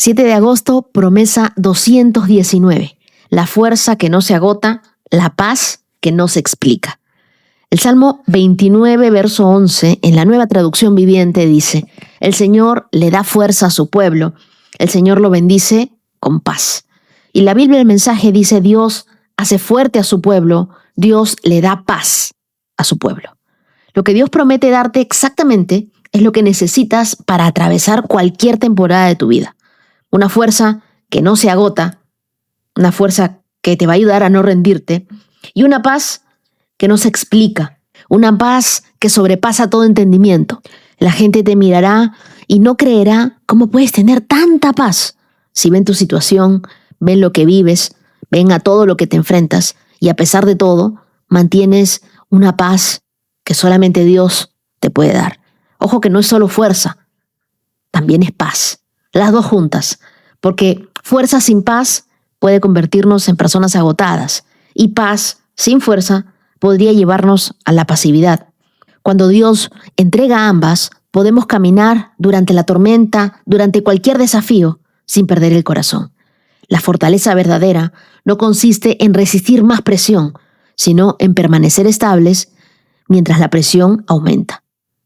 7 de agosto, promesa 219. La fuerza que no se agota, la paz que no se explica. El Salmo 29, verso 11, en la Nueva Traducción Viviente dice: el Señor le da fuerza a su pueblo, el Señor lo bendice con paz. Y la Biblia, el mensaje, dice: Dios hace fuerte a su pueblo, Dios le da paz a su pueblo. Lo que Dios promete darte exactamente es lo que necesitas para atravesar cualquier temporada de tu vida. Una fuerza que no se agota, una fuerza que te va a ayudar a no rendirte, y una paz que no se explica, una paz que sobrepasa todo entendimiento. La gente te mirará y no creerá cómo puedes tener tanta paz si ven tu situación, ven lo que vives, ven a todo lo que te enfrentas, y a pesar de todo, mantienes una paz que solamente Dios te puede dar. Ojo que no es solo fuerza, también es paz. Las dos juntas, porque fuerza sin paz puede convertirnos en personas agotadas, y paz sin fuerza podría llevarnos a la pasividad. Cuando Dios entrega ambas, podemos caminar durante la tormenta, durante cualquier desafío, sin perder el corazón. La fortaleza verdadera no consiste en resistir más presión, sino en permanecer estables mientras la presión aumenta.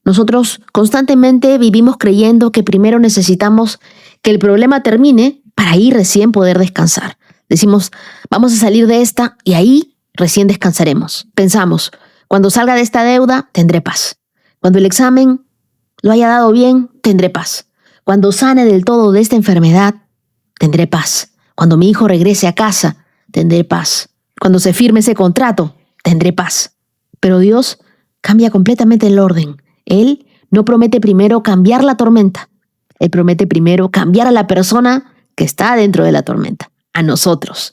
Nosotros constantemente vivimos creyendo que primero necesitamos que el problema termine para ahí recién poder descansar. Decimos: vamos a salir de esta y ahí recién descansaremos. Pensamos: cuando salga de esta deuda, tendré paz. Cuando el examen lo haya dado bien, tendré paz. Cuando sane del todo de esta enfermedad, tendré paz. Cuando mi hijo regrese a casa, tendré paz. Cuando se firme ese contrato, tendré paz. Pero Dios cambia completamente el orden. Él no promete primero cambiar la tormenta. Él promete primero cambiar a la persona que está dentro de la tormenta, a nosotros.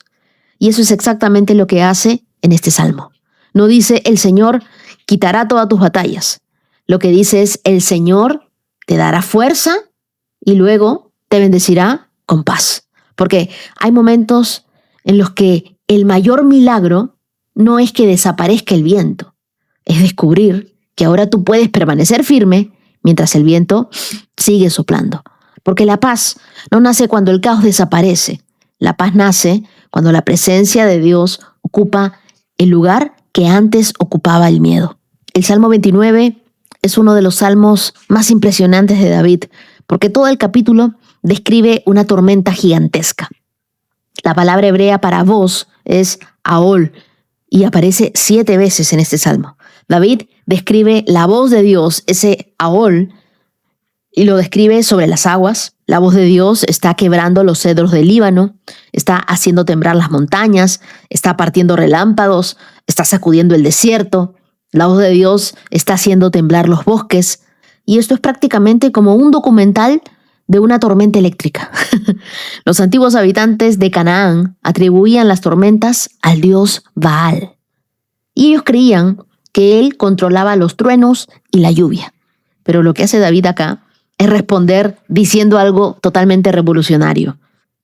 Y eso es exactamente lo que hace en este salmo. No dice: el Señor quitará todas tus batallas. Lo que dice es: el Señor te dará fuerza y luego te bendecirá con paz. Porque hay momentos en los que el mayor milagro no es que desaparezca el viento, es descubrir que ahora tú puedes permanecer firme mientras el viento sigue soplando. Porque la paz no nace cuando el caos desaparece. La paz nace cuando la presencia de Dios ocupa el lugar que antes ocupaba el miedo. El Salmo 29 es uno de los salmos más impresionantes de David, porque todo el capítulo describe una tormenta gigantesca. La palabra hebrea para voz es aol y aparece 7 veces en este salmo. David describe la voz de Dios, ese aol, y lo describe sobre las aguas. La voz de Dios está quebrando los cedros del Líbano, está haciendo temblar las montañas, está partiendo relámpagos, está sacudiendo el desierto. La voz de Dios está haciendo temblar los bosques. Y esto es prácticamente como un documental de una tormenta eléctrica. Los antiguos habitantes de Canaán atribuían las tormentas al dios Baal. Y ellos creían que él controlaba los truenos y la lluvia. Pero lo que hace David acá es responder diciendo algo totalmente revolucionario.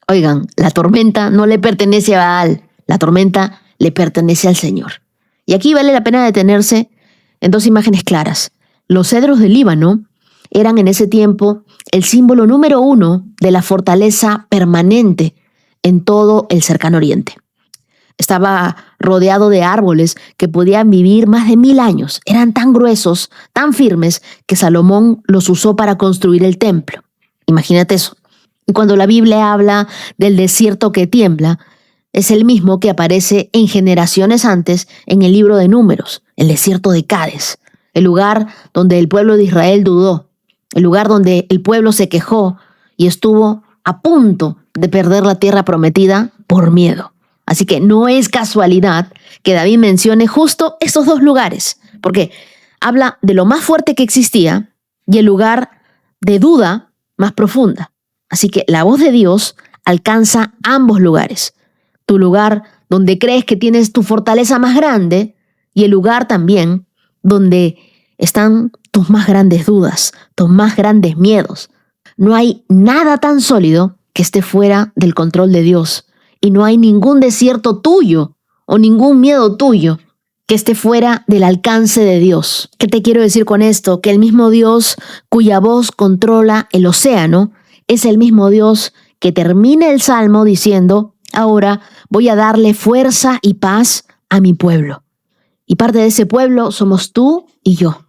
Oigan, la tormenta no le pertenece a Baal, la tormenta le pertenece al Señor. Y aquí vale la pena detenerse en 2 imágenes claras. Los cedros del Líbano eran en ese tiempo el símbolo número 1 de la fortaleza permanente en todo el cercano oriente. Estaba rodeado de árboles que podían vivir más de 1000 años. Eran tan gruesos, tan firmes, que Salomón los usó para construir el templo. Imagínate eso. Y cuando la Biblia habla del desierto que tiembla, es el mismo que aparece en generaciones antes en el libro de Números, el desierto de Cades, el lugar donde el pueblo de Israel dudó, el lugar donde el pueblo se quejó y estuvo a punto de perder la tierra prometida por miedo. Así que no es casualidad que David mencione justo esos 2 lugares, porque habla de lo más fuerte que existía y el lugar de duda más profunda. Así que la voz de Dios alcanza ambos lugares. Tu lugar donde crees que tienes tu fortaleza más grande y el lugar también donde están tus más grandes dudas, tus más grandes miedos. No hay nada tan sólido que esté fuera del control de Dios. Y no hay ningún desierto tuyo o ningún miedo tuyo que esté fuera del alcance de Dios. ¿Qué te quiero decir con esto? Que el mismo Dios cuya voz controla el océano es el mismo Dios que termina el Salmo diciendo: ahora voy a darle fuerza y paz a mi pueblo. Y parte de ese pueblo somos tú y yo.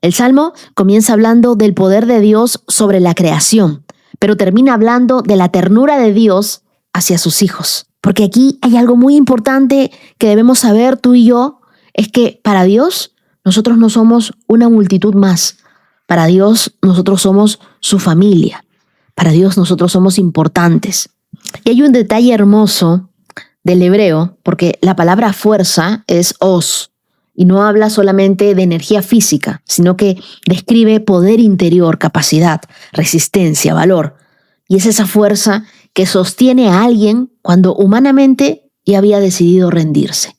El Salmo comienza hablando del poder de Dios sobre la creación, pero termina hablando de la ternura de Dios hacia sus hijos. Porque aquí hay algo muy importante que debemos saber tú y yo, es que para Dios nosotros no somos una multitud más. Para Dios nosotros somos su familia. Para Dios nosotros somos importantes. Y hay un detalle hermoso del hebreo, porque la palabra fuerza es os, y no habla solamente de energía física, sino que describe poder interior, capacidad, resistencia, valor. Y es esa fuerza que sostiene a alguien cuando humanamente ya había decidido rendirse.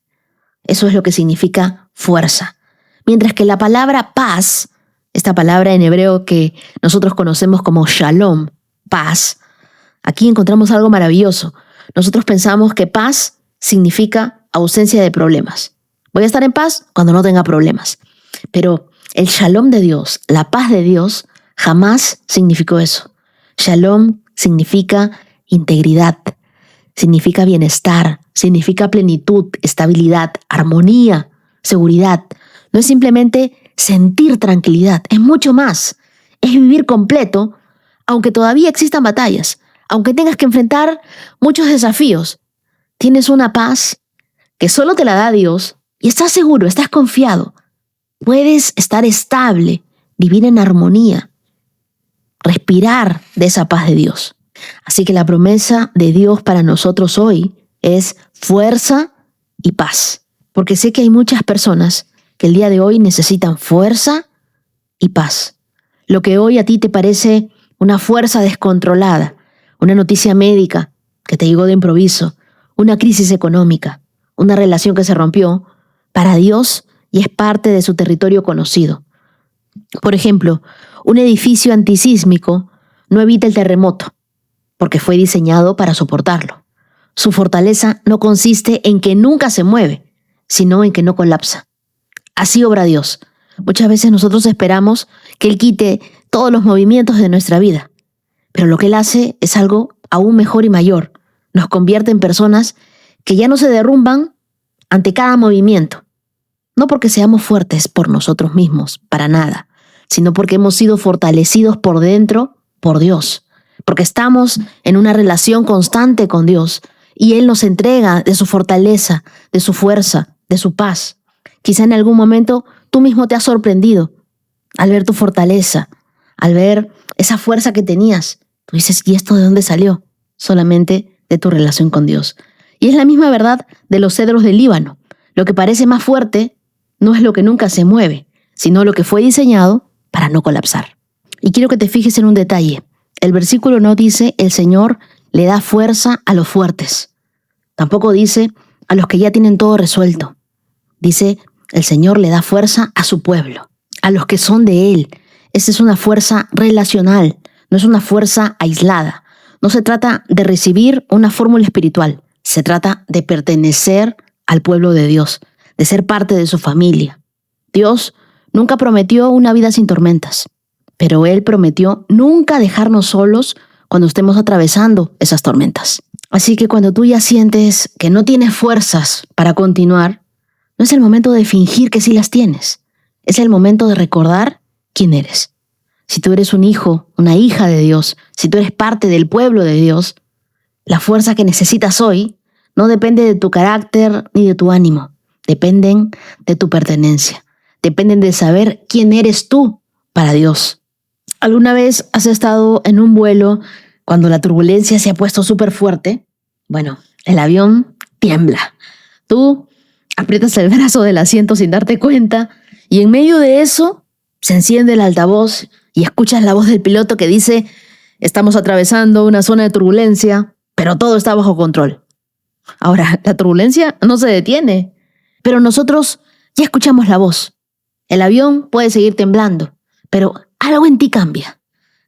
Eso es lo que significa fuerza. Mientras que la palabra paz, esta palabra en hebreo que nosotros conocemos como shalom, paz, aquí encontramos algo maravilloso. Nosotros pensamos que paz significa ausencia de problemas. Voy a estar en paz cuando no tenga problemas. Pero el shalom de Dios, la paz de Dios, jamás significó eso. Shalom significa integridad, significa bienestar, significa plenitud, estabilidad, armonía, seguridad. No es simplemente sentir tranquilidad, es mucho más. Es vivir completo, aunque todavía existan batallas, aunque tengas que enfrentar muchos desafíos. Tienes una paz que solo te la da Dios y estás seguro, estás confiado. Puedes estar estable, vivir en armonía, respirar de esa paz de Dios. Así que la promesa de Dios para nosotros hoy es fuerza y paz. Porque sé que hay muchas personas que el día de hoy necesitan fuerza y paz. Lo que hoy a ti te parece una fuerza descontrolada, una noticia médica que te llegó de improviso, una crisis económica, una relación que se rompió, para Dios y es parte de su territorio conocido. Por ejemplo, un edificio antisísmico no evita el terremoto, porque fue diseñado para soportarlo. Su fortaleza no consiste en que nunca se mueve, sino en que no colapsa. Así obra Dios. Muchas veces nosotros esperamos que Él quite todos los movimientos de nuestra vida, pero lo que Él hace es algo aún mejor y mayor. Nos convierte en personas que ya no se derrumban ante cada movimiento. No porque seamos fuertes por nosotros mismos, para nada, sino porque hemos sido fortalecidos por dentro por Dios, porque estamos en una relación constante con Dios y Él nos entrega de su fortaleza, de su fuerza, de su paz. Quizá en algún momento tú mismo te has sorprendido al ver tu fortaleza, al ver esa fuerza que tenías. Tú dices, ¿y esto de dónde salió? Solamente de tu relación con Dios. Y es la misma verdad de los cedros del Líbano. Lo que parece más fuerte no es lo que nunca se mueve, sino lo que fue diseñado para no colapsar. Y quiero que te fijes en un detalle. El versículo no dice, el Señor le da fuerza a los fuertes. Tampoco dice, a los que ya tienen todo resuelto. Dice, el Señor le da fuerza a su pueblo, a los que son de Él. Esa es una fuerza relacional, no es una fuerza aislada. No se trata de recibir una fórmula espiritual, se trata de pertenecer al pueblo de Dios, de ser parte de su familia. Dios nunca prometió una vida sin tormentas, pero Él prometió nunca dejarnos solos cuando estemos atravesando esas tormentas. Así que cuando tú ya sientes que no tienes fuerzas para continuar, no es el momento de fingir que sí las tienes. Es el momento de recordar quién eres. Si tú eres un hijo, una hija de Dios, si tú eres parte del pueblo de Dios, la fuerza que necesitas hoy no depende de tu carácter ni de tu ánimo. Dependen de tu pertenencia. Dependen de saber quién eres tú para Dios. ¿Alguna vez has estado en un vuelo cuando la turbulencia se ha puesto súper fuerte? Bueno, el avión tiembla. Tú aprietas el brazo del asiento sin darte cuenta y en medio de eso se enciende el altavoz y escuchas la voz del piloto que dice: estamos atravesando una zona de turbulencia, pero todo está bajo control. Ahora, la turbulencia no se detiene, pero nosotros ya escuchamos la voz. El avión puede seguir temblando, pero algo en ti cambia.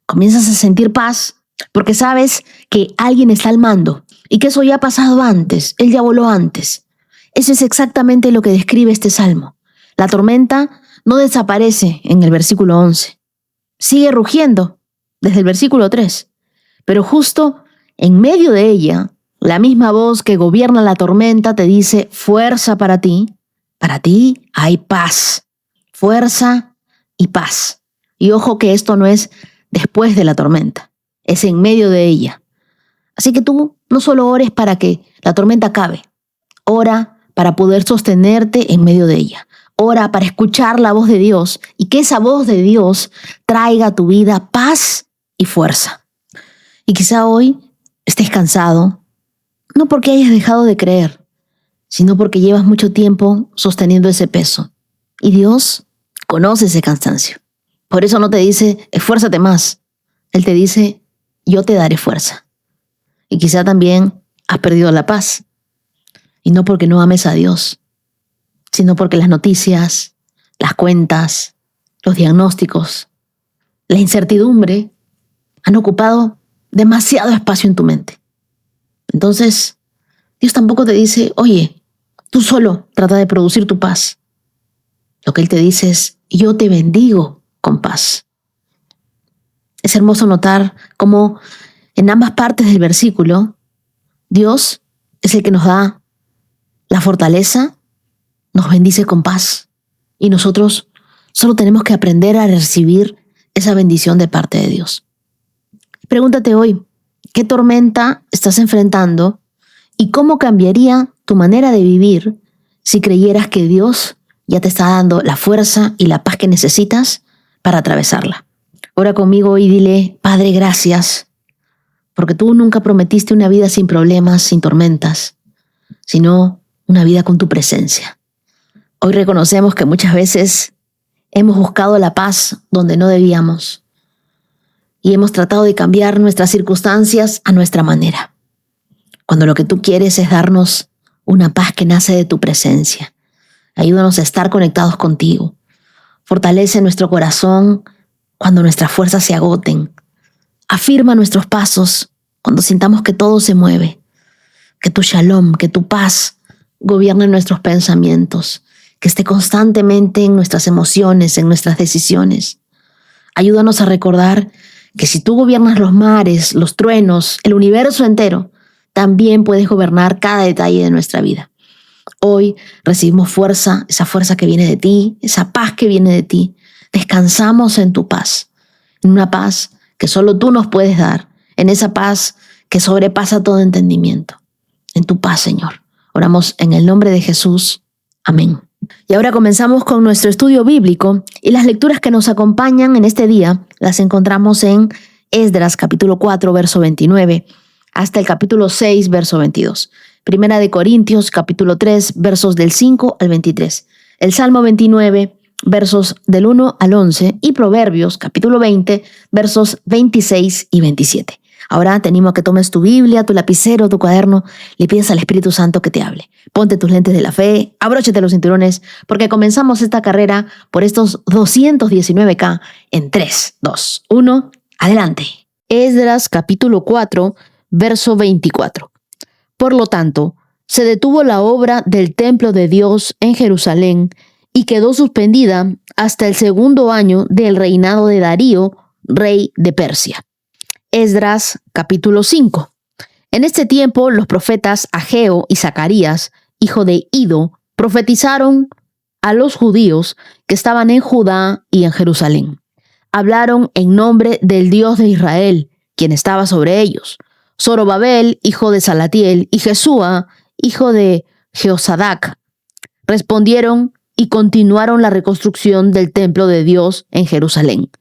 Comienzas a sentir paz porque sabes que alguien está al mando y que eso ya ha pasado antes, él ya voló antes. Eso es exactamente lo que describe este salmo. La tormenta no desaparece en el versículo 11. Sigue rugiendo desde el versículo 3, pero justo En medio de ella, la misma voz que gobierna la tormenta te dice, fuerza para ti hay paz, fuerza y paz. Y ojo que esto no es después de la tormenta, es en medio de ella. Así que tú no solo ores para que la tormenta acabe, ora para poder sostenerte en medio de ella. Ora para escuchar la voz de Dios y que esa voz de Dios traiga a tu vida paz y fuerza. Y quizá hoy estés cansado, no porque hayas dejado de creer, sino porque llevas mucho tiempo sosteniendo ese peso. Y Dios conoce ese cansancio. Por eso no te dice, esfuérzate más. Él te dice, yo te daré fuerza. Y quizá también has perdido la paz. Y no porque no ames a Dios, sino porque las noticias, las cuentas, los diagnósticos, la incertidumbre han ocupado demasiado espacio en tu mente. Entonces, Dios tampoco te dice, oye, tú solo trata de producir tu paz. Lo que Él te dice es, yo te bendigo con paz. Es hermoso notar cómo en ambas partes del versículo, Dios es el que nos da la fortaleza, nos bendice con paz. Y nosotros solo tenemos que aprender a recibir esa bendición de parte de Dios. Pregúntate hoy, ¿qué tormenta estás enfrentando y cómo cambiaría tu manera de vivir si creyeras que Dios ya te está dando la fuerza y la paz que necesitas para atravesarla? Ora conmigo y dile, Padre, gracias, porque tú nunca prometiste una vida sin problemas, sin tormentas, sino una vida con tu presencia. Hoy reconocemos que muchas veces hemos buscado la paz donde no debíamos y hemos tratado de cambiar nuestras circunstancias a nuestra manera, cuando lo que tú quieres es darnos una paz que nace de tu presencia. Ayúdanos a estar conectados contigo. Fortalece nuestro corazón cuando nuestras fuerzas se agoten. Afirma nuestros pasos cuando sintamos que todo se mueve. Que tu shalom, que tu paz gobierne nuestros pensamientos, que esté constantemente en nuestras emociones, en nuestras decisiones. Ayúdanos a recordar que si tú gobiernas los mares, los truenos, el universo entero, también puedes gobernar cada detalle de nuestra vida. Hoy recibimos fuerza, esa fuerza que viene de ti, esa paz que viene de ti. Descansamos en tu paz, en una paz que solo tú nos puedes dar, en esa paz que sobrepasa todo entendimiento. En tu paz, Señor. Oramos en el nombre de Jesús. Amén. Y ahora comenzamos con nuestro estudio bíblico y las lecturas que nos acompañan en este día las encontramos en Esdras capítulo 4, verso 29, hasta el capítulo 6, verso 22. Primera de Corintios capítulo 3, versos del 5 al 23. El Salmo 29, versos del 1 al 11 y Proverbios capítulo 20, versos 26 y 27. Ahora te animo a que tomes tu Biblia, tu lapicero, tu cuaderno, le pides al Espíritu Santo que te hable. Ponte tus lentes de la fe, abróchate los cinturones, porque comenzamos esta carrera por estos 219K en 3, 2, 1, adelante. Esdras capítulo 4, verso 24. Por lo tanto, se detuvo la obra del templo de Dios en Jerusalén y quedó suspendida hasta el segundo año del reinado de Darío, rey de Persia. Esdras capítulo 5. En este tiempo los profetas Ageo y Zacarías, hijo de Ido, profetizaron a los judíos que estaban en Judá y en Jerusalén. Hablaron en nombre del Dios de Israel, quien estaba sobre ellos. Zorobabel, hijo de Salatiel, y Jesúa, hijo de Jeosadac, respondieron y continuaron la reconstrucción del templo de Dios en Jerusalén.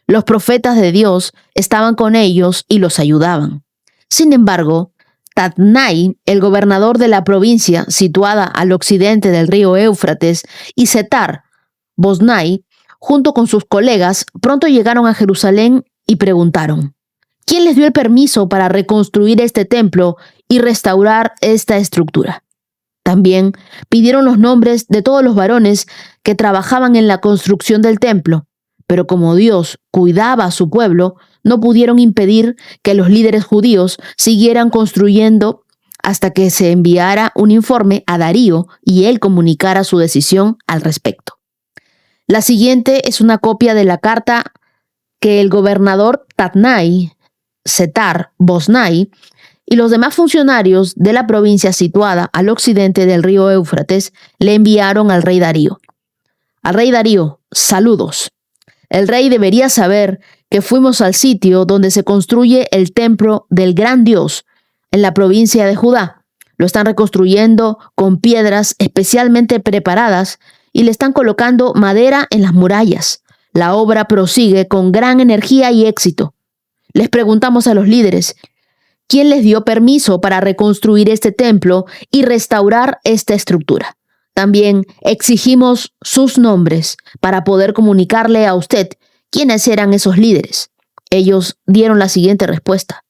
Los profetas de Dios estaban con ellos y los ayudaban. Sin embargo, Tatnai, el gobernador de la provincia situada al occidente del río Éufrates, y Setar, Boznai, junto con sus colegas, pronto llegaron a Jerusalén y preguntaron: ¿quién les dio el permiso para reconstruir este templo y restaurar esta estructura? También pidieron los nombres de todos los varones que trabajaban en la construcción del templo. Pero como Dios cuidaba a su pueblo, no pudieron impedir que los líderes judíos siguieran construyendo hasta que se enviara un informe a Darío y él comunicara su decisión al respecto. La siguiente es una copia de la carta que el gobernador Tatnai, Setar, Boznai, Y los demás funcionarios de la provincia situada al occidente del río Éufrates le enviaron al rey Darío. Al rey Darío, saludos. El rey debería saber que fuimos al sitio donde se construye el templo del gran Dios en la provincia de Judá. Lo están reconstruyendo con piedras especialmente preparadas y le están colocando madera en las murallas. La obra prosigue con gran energía y éxito. Les preguntamos a los líderes, ¿quién les dio permiso para reconstruir este templo y restaurar esta estructura? También exigimos sus nombres para poder comunicarle a usted quiénes eran esos líderes. Ellos dieron la siguiente respuesta.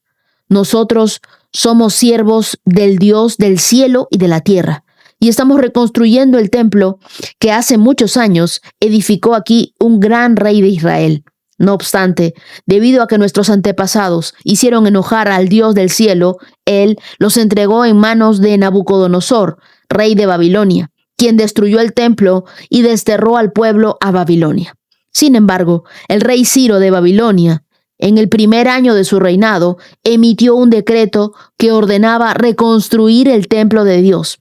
Nosotros somos siervos del Dios del cielo y de la tierra, y estamos reconstruyendo el templo que hace muchos años edificó aquí un gran rey de Israel. No obstante, debido a que nuestros antepasados hicieron enojar al Dios del cielo, Él los entregó en manos de Nabucodonosor, rey de Babilonia, quien destruyó el templo y desterró al pueblo a Babilonia. Sin embargo, el rey Ciro de Babilonia, en el primer año de su reinado, emitió un decreto que ordenaba reconstruir el templo de Dios.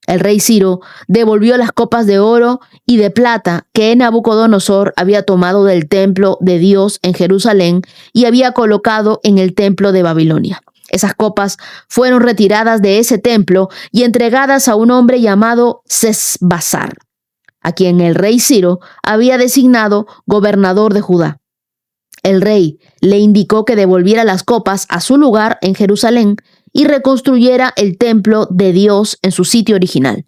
El rey Ciro devolvió las copas de oro y de plata que Nabucodonosor había tomado del templo de Dios en Jerusalén y había colocado en el templo de Babilonia. Esas copas fueron retiradas de ese templo y entregadas a un hombre llamado Sesbazar, a quien el rey Ciro había designado gobernador de Judá. El rey le indicó que devolviera las copas a su lugar en Jerusalén y reconstruyera el templo de Dios en su sitio original.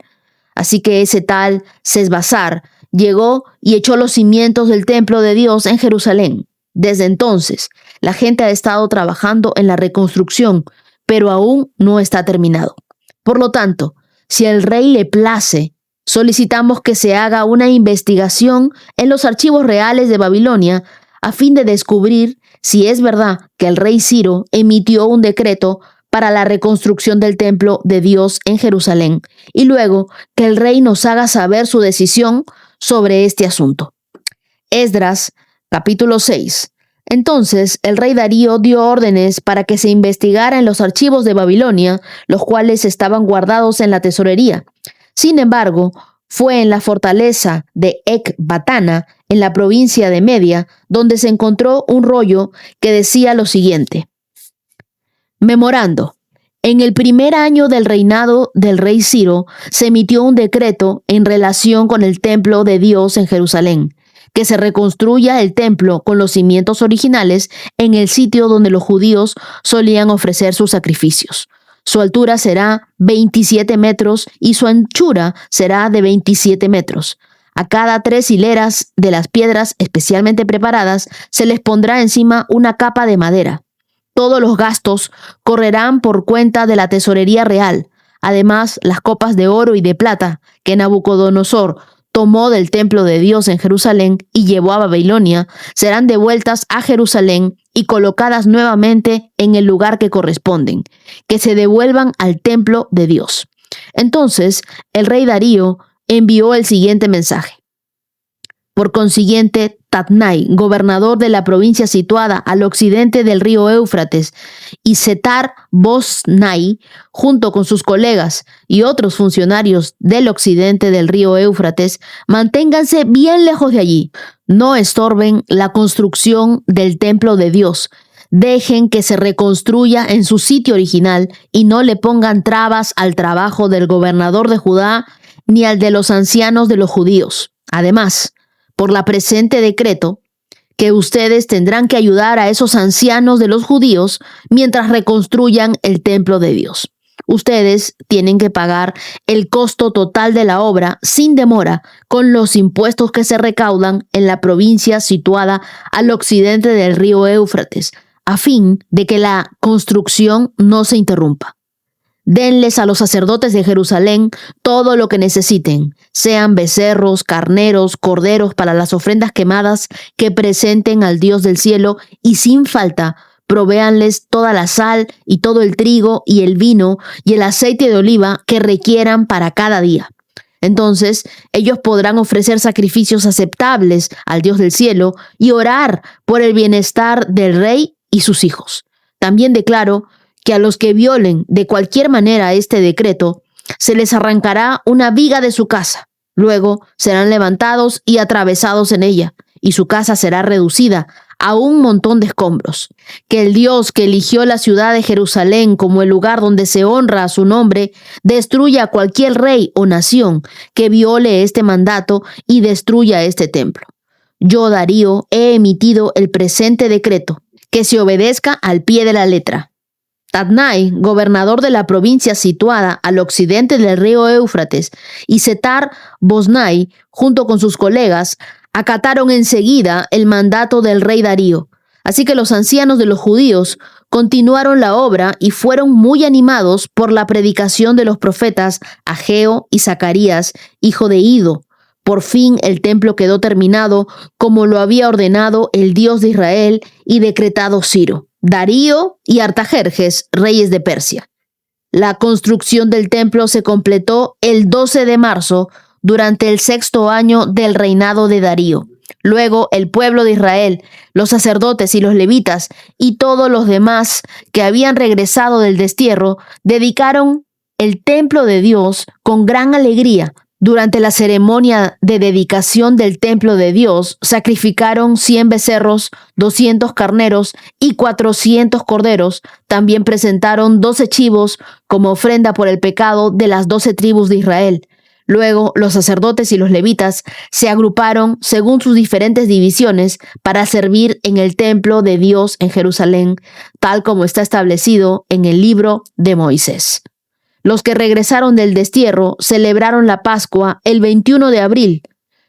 Así que ese tal Sesbazar llegó y echó los cimientos del templo de Dios en Jerusalén. Desde entonces, la gente ha estado trabajando en la reconstrucción, pero aún no está terminado. Por lo tanto, si al rey le place, solicitamos que se haga una investigación en los archivos reales de Babilonia a fin de descubrir si es verdad que el rey Ciro emitió un decreto para la reconstrucción del templo de Dios en Jerusalén, y luego que el rey nos haga saber su decisión sobre este asunto. Esdras, capítulo 6. Entonces el rey Darío dio órdenes para que se investigara en los archivos de Babilonia, los cuales estaban guardados en la tesorería. Sin embargo, fue en la fortaleza de Ecbatana, en la provincia de Media, donde se encontró un rollo que decía lo siguiente. Memorando. En el primer año del reinado del rey Ciro, se emitió un decreto en relación con el templo de Dios en Jerusalén, que se reconstruya el templo con los cimientos originales en el sitio donde los judíos solían ofrecer sus sacrificios. Su altura será 27 metros y su anchura será de 27 metros. A cada 3 hileras de las piedras especialmente preparadas se les pondrá encima una capa de madera. Todos los gastos correrán por cuenta de la tesorería real. Además, las copas de oro y de plata que Nabucodonosor tomó del templo de Dios en Jerusalén y llevó a Babilonia serán devueltas a Jerusalén y colocadas nuevamente en el lugar que corresponden, que se devuelvan al templo de Dios. Entonces, el rey Darío envió el siguiente mensaje. Por consiguiente, Tatnai, gobernador de la provincia situada al occidente del río Éufrates, y Setar-Boznai, junto con sus colegas y otros funcionarios del occidente del río Éufrates, manténganse bien lejos de allí. No estorben la construcción del templo de Dios. Dejen que se reconstruya en su sitio original y no le pongan trabas al trabajo del gobernador de Judá ni al de los ancianos de los judíos. Además, por la presente decreto, que ustedes tendrán que ayudar a esos ancianos de los judíos mientras reconstruyan el templo de Dios. Ustedes tienen que pagar el costo total de la obra sin demora con los impuestos que se recaudan en la provincia situada al occidente del río Éufrates, a fin de que la construcción no se interrumpa. Denles a los sacerdotes de Jerusalén todo lo que necesiten, sean becerros, carneros, corderos para las ofrendas quemadas que presenten al Dios del cielo, y sin falta provéanles toda la sal y todo el trigo y el vino y el aceite de oliva que requieran para cada día. Entonces ellos podrán ofrecer sacrificios aceptables al Dios del cielo y orar por el bienestar del rey y sus hijos. También declaro que a los que violen de cualquier manera este decreto, se les arrancará una viga de su casa. Luego serán levantados y atravesados en ella, y su casa será reducida a un montón de escombros. Que el Dios que eligió la ciudad de Jerusalén como el lugar donde se honra a su nombre, destruya a cualquier rey o nación que viole este mandato y destruya este templo. Yo, Darío, he emitido el presente decreto, que se obedezca al pie de la letra. Tatnai, gobernador de la provincia situada al occidente del río Éufrates, y Setar Bosnai, junto con sus colegas, acataron enseguida el mandato del rey Darío. Así que los ancianos de los judíos continuaron la obra y fueron muy animados por la predicación de los profetas Ageo y Zacarías, hijo de Ido. Por fin el templo quedó terminado como lo había ordenado el Dios de Israel y decretado Ciro, Darío y Artajerjes, reyes de Persia. La construcción del templo se completó el 12 de marzo durante el 6º año del reinado de Darío. Luego el pueblo de Israel, los sacerdotes y los levitas y todos los demás que habían regresado del destierro, dedicaron el templo de Dios con gran alegría. Durante la ceremonia de dedicación del templo de Dios, sacrificaron 100 becerros, 200 carneros y 400 corderos. También presentaron 12 chivos como ofrenda por el pecado de las 12 tribus de Israel. Luego, los sacerdotes y los levitas se agruparon según sus diferentes divisiones para servir en el templo de Dios en Jerusalén, tal como está establecido en el libro de Moisés. Los que regresaron del destierro celebraron la Pascua el 21 de abril.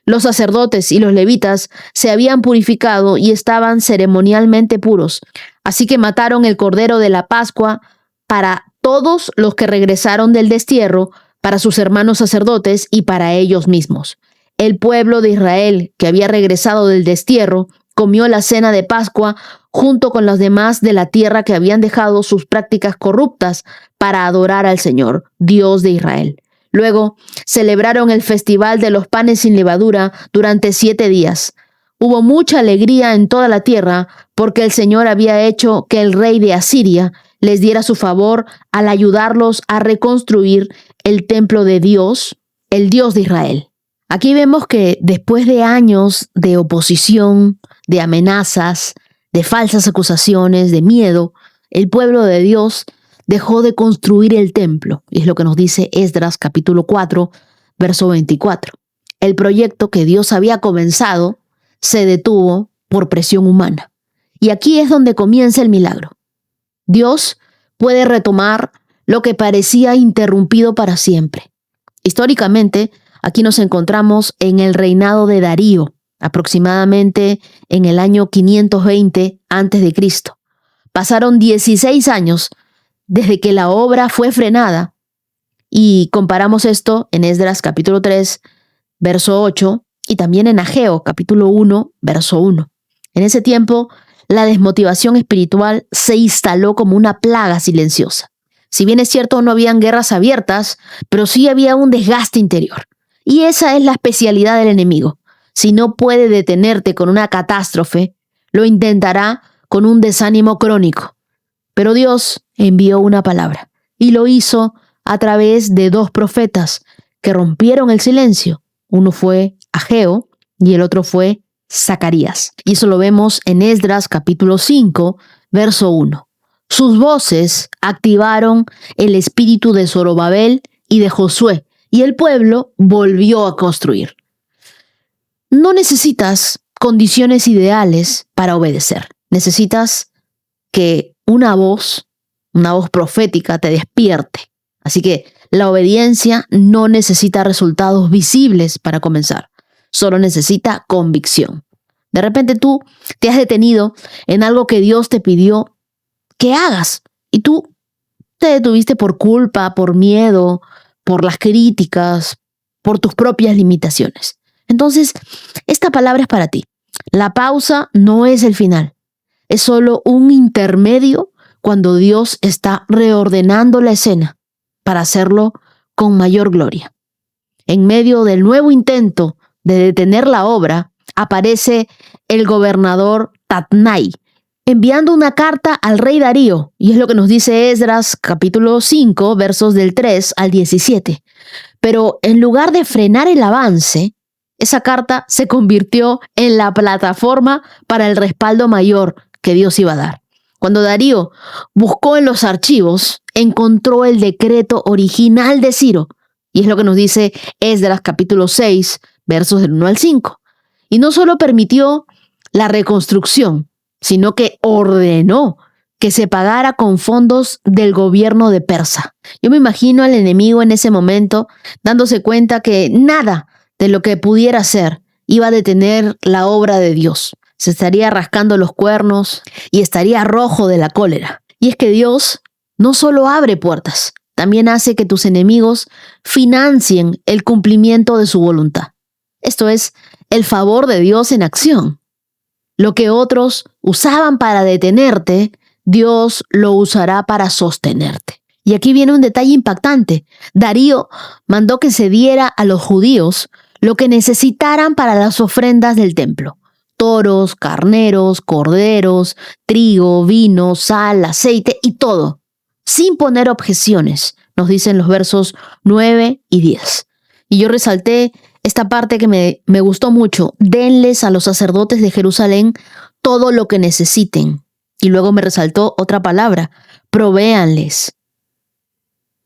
Los sacerdotes y los levitas se habían purificado y estaban ceremonialmente puros, así que mataron el cordero de la Pascua para todos los que regresaron del destierro, para sus hermanos sacerdotes y para ellos mismos. El pueblo de Israel, que había regresado del destierro, comió la cena de Pascua junto con los demás de la tierra que habían dejado sus prácticas corruptas para adorar al Señor, Dios de Israel. Luego celebraron el festival de los panes sin levadura durante 7 días. Hubo mucha alegría en toda la tierra porque el Señor había hecho que el rey de Asiria les diera su favor al ayudarlos a reconstruir el templo de Dios, el Dios de Israel. Aquí vemos que después de años de oposición, de amenazas, de falsas acusaciones, de miedo, el pueblo de Dios dejó de construir el templo. Y es lo que nos dice Esdras capítulo 4, verso 24. El proyecto que Dios había comenzado se detuvo por presión humana. Y aquí es donde comienza el milagro. Dios puede retomar lo que parecía interrumpido para siempre. Históricamente, aquí nos encontramos en el reinado de Darío, aproximadamente en el año 520 a.C. Pasaron 16 años desde que la obra fue frenada y comparamos esto en Esdras capítulo 3, verso 8 y también en Ageo capítulo 1, verso 1. En ese tiempo, la desmotivación espiritual se instaló como una plaga silenciosa. Si bien es cierto, no habían guerras abiertas, pero sí había un desgaste interior. Y esa es la especialidad del enemigo. Si no puede detenerte con una catástrofe, lo intentará con un desánimo crónico. Pero Dios envió una palabra y lo hizo a través de 2 profetas que rompieron el silencio. Uno fue Ageo y el otro fue Zacarías. Y eso lo vemos en Esdras capítulo 5, verso 1. Sus voces activaron el espíritu de Zorobabel y de Josué, y el pueblo volvió a construir. No necesitas condiciones ideales para obedecer. Necesitas que una voz profética te despierte. Así que la obediencia no necesita resultados visibles para comenzar. Solo necesita convicción. De repente tú te has detenido en algo que Dios te pidió que hagas y tú te detuviste por culpa, por miedo, por las críticas, por tus propias limitaciones. Entonces, esta palabra es para ti. La pausa no es el final. Es solo un intermedio cuando Dios está reordenando la escena para hacerlo con mayor gloria. En medio del nuevo intento de detener la obra, aparece el gobernador Tatnai enviando una carta al rey Darío, y es lo que nos dice Esdras capítulo 5, versos del 3 al 17. Pero en lugar de frenar el avance, esa carta se convirtió en la plataforma para el respaldo mayor que Dios iba a dar. Cuando Darío buscó en los archivos, encontró el decreto original de Ciro, y es lo que nos dice Esdras capítulo 6, versos del 1 al 5. Y no solo permitió la reconstrucción, sino que ordenó que se pagara con fondos del gobierno de Persa. Yo me imagino al enemigo en ese momento dándose cuenta que nada de lo que pudiera hacer iba a detener la obra de Dios. Se estaría rascando los cuernos y estaría rojo de la cólera. Y es que Dios no solo abre puertas, también hace que tus enemigos financien el cumplimiento de su voluntad. Esto es el favor de Dios en acción. Lo que otros usaban para detenerte, Dios lo usará para sostenerte. Y aquí viene un detalle impactante. Darío mandó que se diera a los judíos lo que necesitaran para las ofrendas del templo: toros, carneros, corderos, trigo, vino, sal, aceite y todo, sin poner objeciones, nos dicen los versos 9 y 10. Y yo resalté esta parte que me gustó mucho: denles a los sacerdotes de Jerusalén todo lo que necesiten. Y luego me resaltó otra palabra: provéanles.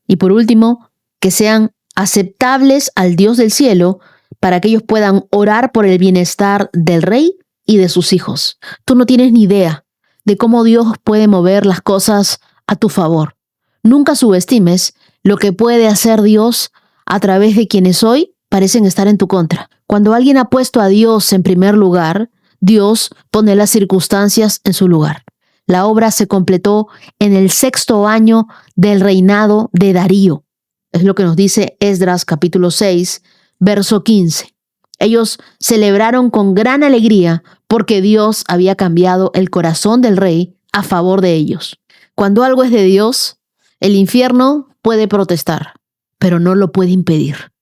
Y por último, que sean aceptables al Dios del cielo para que ellos puedan orar por el bienestar del rey y de sus hijos. Tú no tienes ni idea de cómo Dios puede mover las cosas a tu favor. Nunca subestimes lo que puede hacer Dios a través de quienes hoy parecen estar en tu contra. Cuando alguien ha puesto a Dios en primer lugar, Dios pone las circunstancias en su lugar. La obra se completó en el 6º año del reinado de Darío. Es lo que nos dice Esdras capítulo 6, verso 15. Ellos celebraron con gran alegría porque Dios había cambiado el corazón del rey a favor de ellos. Cuando algo es de Dios, el infierno puede protestar, pero no lo puede impedir.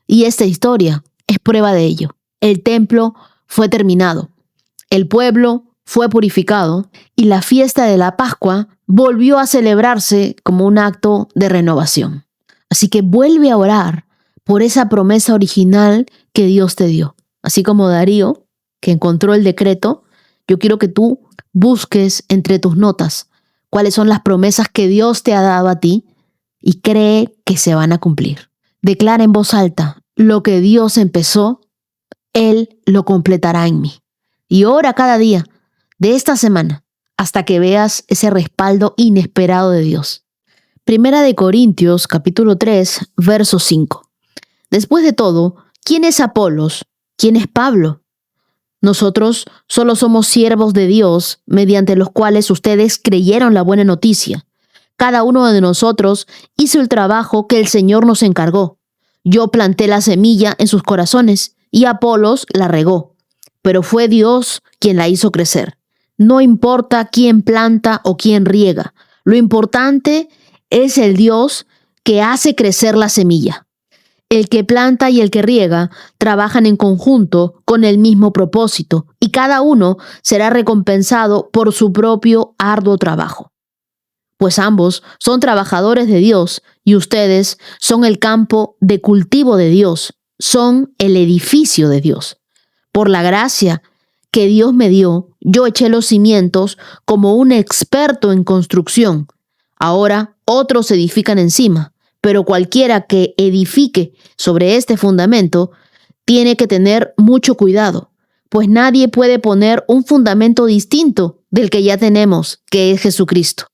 Y esta historia es prueba de ello. El templo fue terminado, el pueblo fue purificado y la fiesta de la Pascua volvió a celebrarse como un acto de renovación. Así que vuelve a orar por esa promesa original que Dios te dio. Así como Darío, que encontró el decreto, yo quiero que tú busques entre tus notas cuáles son las promesas que Dios te ha dado a ti y cree que se van a cumplir. Declara en voz alta: lo que Dios empezó, Él lo completará en mí. Y ora cada día de esta semana hasta que veas ese respaldo inesperado de Dios. Primera de Corintios, capítulo 3, verso 5. Después de todo, ¿quién es Apolos? ¿Quién es Pablo? Nosotros solo somos siervos de Dios, mediante los cuales ustedes creyeron la buena noticia. Cada uno de nosotros hizo el trabajo que el Señor nos encargó. Yo planté la semilla en sus corazones y Apolos la regó, pero fue Dios quien la hizo crecer. No importa quién planta o quién riega, lo importante es el Dios que hace crecer la semilla. El que planta y el que riega trabajan en conjunto con el mismo propósito y cada uno será recompensado por su propio arduo trabajo. Pues ambos son trabajadores de Dios y ustedes son el campo de cultivo de Dios, son el edificio de Dios. Por la gracia que Dios me dio, yo eché los cimientos como un experto en construcción. Ahora otros edifican encima, pero cualquiera que edifique sobre este fundamento tiene que tener mucho cuidado, pues nadie puede poner un fundamento distinto del que ya tenemos, que es Jesucristo.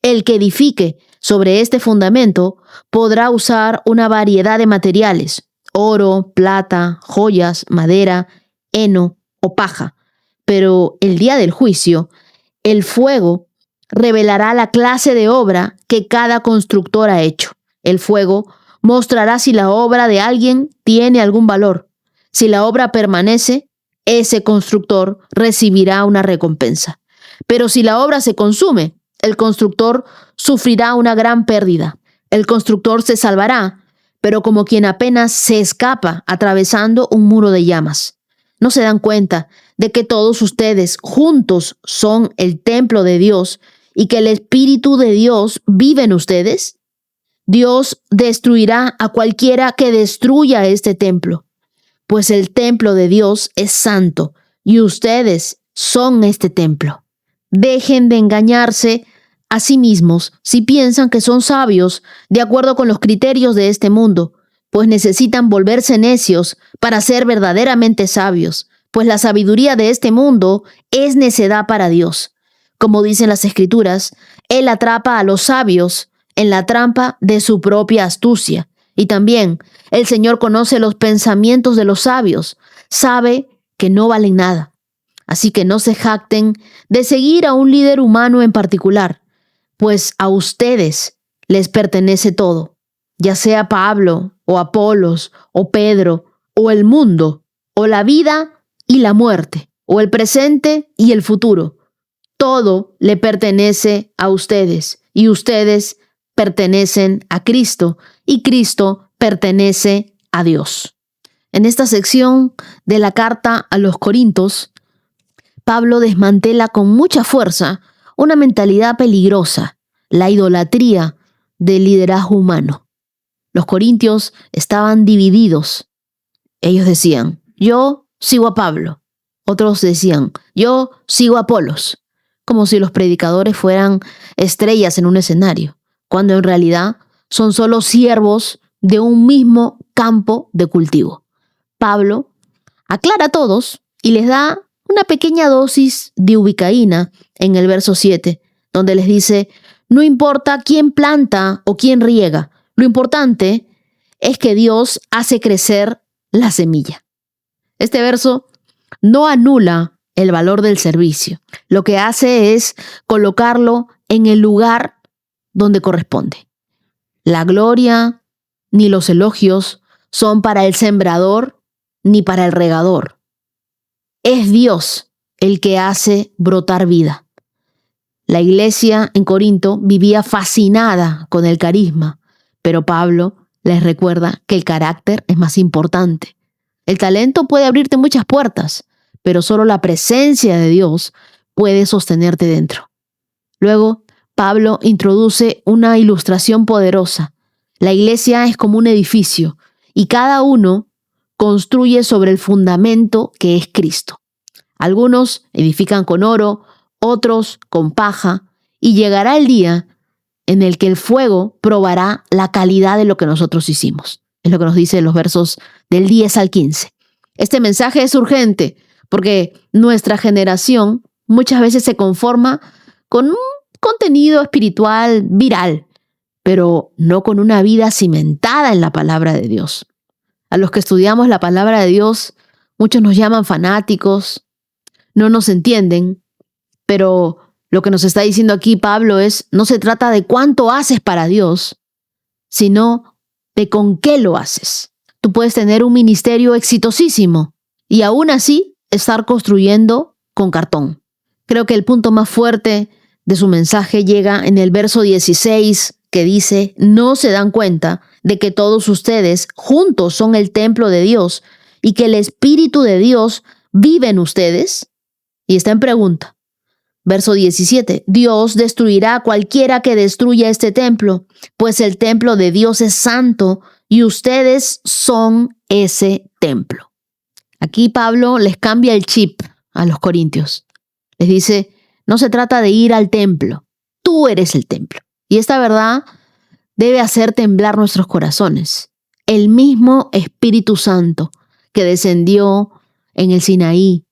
El que edifique sobre este fundamento podrá usar una variedad de materiales: oro, plata, joyas, madera, heno o paja. Pero el día del juicio, el fuego revelará la clase de obra que cada constructor ha hecho. El fuego mostrará si la obra de alguien tiene algún valor. Si la obra permanece, ese constructor recibirá una recompensa. Pero si la obra se consume, el constructor sufrirá una gran pérdida. El constructor se salvará, pero como quien apenas se escapa atravesando un muro de llamas. ¿No se dan cuenta de que todos ustedes juntos son el templo de Dios y que el Espíritu de Dios vive en ustedes? Dios destruirá a cualquiera que destruya este templo, pues el templo de Dios es santo y ustedes son este templo. Dejen de engañarse a sí mismos si piensan que son sabios de acuerdo con los criterios de este mundo, pues necesitan volverse necios para ser verdaderamente sabios, pues la sabiduría de este mundo es necedad para Dios. Como dicen las Escrituras, Él atrapa a los sabios en la trampa de su propia astucia. Y también el Señor conoce los pensamientos de los sabios, sabe que no valen nada. Así que no se jacten de seguir a un líder humano en particular, pues a ustedes les pertenece todo, ya sea Pablo o Apolos o Pedro o el mundo o la vida y la muerte o el presente y el futuro. Todo le pertenece a ustedes y ustedes pertenecen a Cristo y Cristo pertenece a Dios. En esta sección de la carta a los Corintios, Pablo desmantela con mucha fuerza una mentalidad peligrosa, la idolatría del liderazgo humano. Los corintios estaban divididos. Ellos decían, yo sigo a Pablo. Otros decían, yo sigo a Apolos, como si los predicadores fueran estrellas en un escenario, cuando en realidad son solo siervos de un mismo campo de cultivo. Pablo aclara a todos y les da una pequeña dosis de ubicaína en el verso 7, donde les dice, no importa quién planta o quién riega, lo importante es que Dios hace crecer la semilla. Este verso no anula el valor del servicio, lo que hace es colocarlo en el lugar donde corresponde. La gloria ni los elogios son para el sembrador ni para el regador. Es Dios el que hace brotar vida. La iglesia en Corinto vivía fascinada con el carisma, pero Pablo les recuerda que el carácter es más importante. El talento puede abrirte muchas puertas, pero solo la presencia de Dios puede sostenerte dentro. Luego, Pablo introduce una ilustración poderosa. La iglesia es como un edificio y cada uno construye sobre el fundamento que es Cristo. Algunos edifican con oro, otros con paja, y llegará el día en el que el fuego probará la calidad de lo que nosotros hicimos. Es lo que nos dice los versos del 10 al 15. Este mensaje es urgente porque nuestra generación muchas veces se conforma con un contenido espiritual viral, pero no con una vida cimentada en la palabra de Dios. A los que estudiamos la palabra de Dios, muchos nos llaman fanáticos, no nos entienden, pero lo que nos está diciendo aquí Pablo es, no se trata de cuánto haces para Dios, sino de con qué lo haces. Tú puedes tener un ministerio exitosísimo y aún así estar construyendo con cartón. Creo que el punto más fuerte de su mensaje llega en el verso 16, que dice, ¿no se dan cuenta de que todos ustedes juntos son el templo de Dios y que el Espíritu de Dios vive en ustedes? Y está en pregunta. Verso 17, Dios destruirá a cualquiera que destruya este templo, pues el templo de Dios es santo y ustedes son ese templo. Aquí Pablo les cambia el chip a los corintios. Les dice, no se trata de ir al templo, tú eres el templo. Y esta verdad debe hacer temblar nuestros corazones. El mismo Espíritu Santo que descendió en el Sinaí,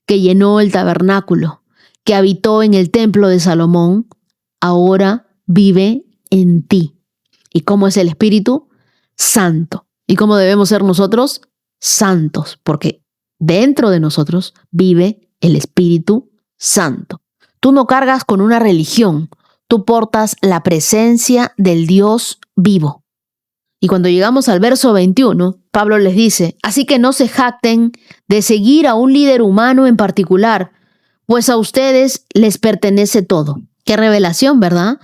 que llenó el tabernáculo, que habitó en el templo de Salomón, ahora vive en ti. ¿Y cómo es el Espíritu? Santo. ¿Y cómo debemos ser nosotros? Santos, porque dentro de nosotros vive el Espíritu Santo. Tú no cargas con una religión, tú portas la presencia del Dios vivo. Y cuando llegamos al verso 21, Pablo les dice, así que no se jacten de seguir a un líder humano en particular, pues a ustedes les pertenece todo. Qué revelación, ¿verdad?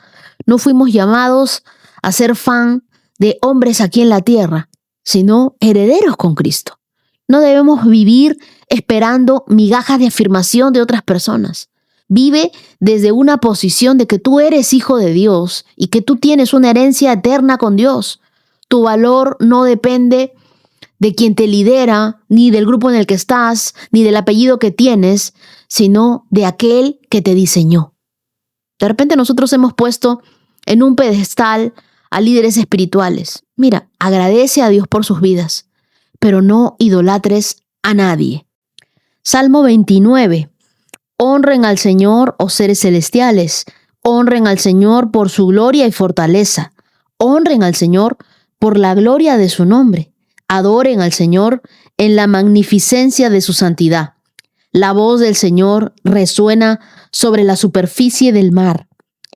No fuimos llamados a ser fan de hombres aquí en la tierra, sino herederos con Cristo. No debemos vivir esperando migajas de afirmación de otras personas. Vive desde una posición de que tú eres hijo de Dios y que tú tienes una herencia eterna con Dios. Tu valor no depende de quien te lidera, ni del grupo en el que estás, ni del apellido que tienes, sino de aquel que te diseñó. De repente nosotros hemos puesto en un pedestal a líderes espirituales. Mira, agradece a Dios por sus vidas, pero no idolatres a nadie. Salmo 29. Honren al Señor, oh seres celestiales. Honren al Señor por su gloria y fortaleza. Honren al Señor por la gloria de su nombre. Adoren al Señor en la magnificencia de su santidad. La voz del Señor resuena sobre la superficie del mar.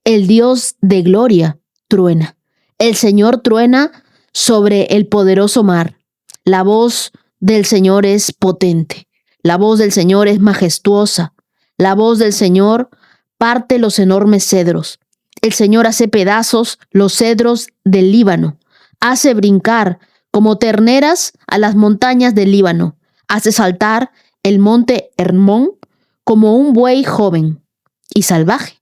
El Dios de gloria truena. El Señor truena sobre el poderoso mar. La voz del Señor es potente. La voz del Señor es majestuosa. La voz del Señor parte los enormes cedros. El Señor hace pedazos los cedros del Líbano. Hace brincar como terneras a las montañas del Líbano. Hace saltar el monte Hermón como un buey joven y salvaje.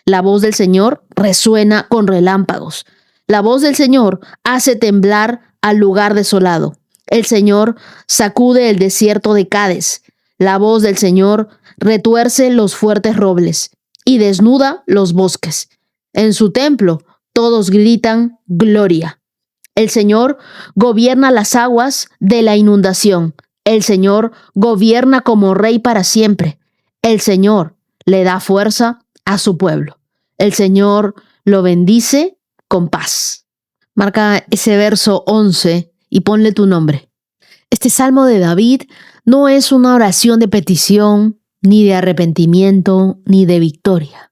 La voz del Señor resuena con relámpagos. La voz del Señor hace temblar al lugar desolado. El Señor sacude el desierto de Cades. La voz del Señor retuerce los fuertes robles y desnuda los bosques. En su templo todos gritan gloria. El Señor gobierna las aguas de la inundación. El Señor gobierna como rey para siempre. El Señor le da fuerza a su pueblo. El Señor lo bendice con paz. Marca ese verso 11 y ponle tu nombre. Este salmo de David no es una oración de petición, ni de arrepentimiento, ni de victoria.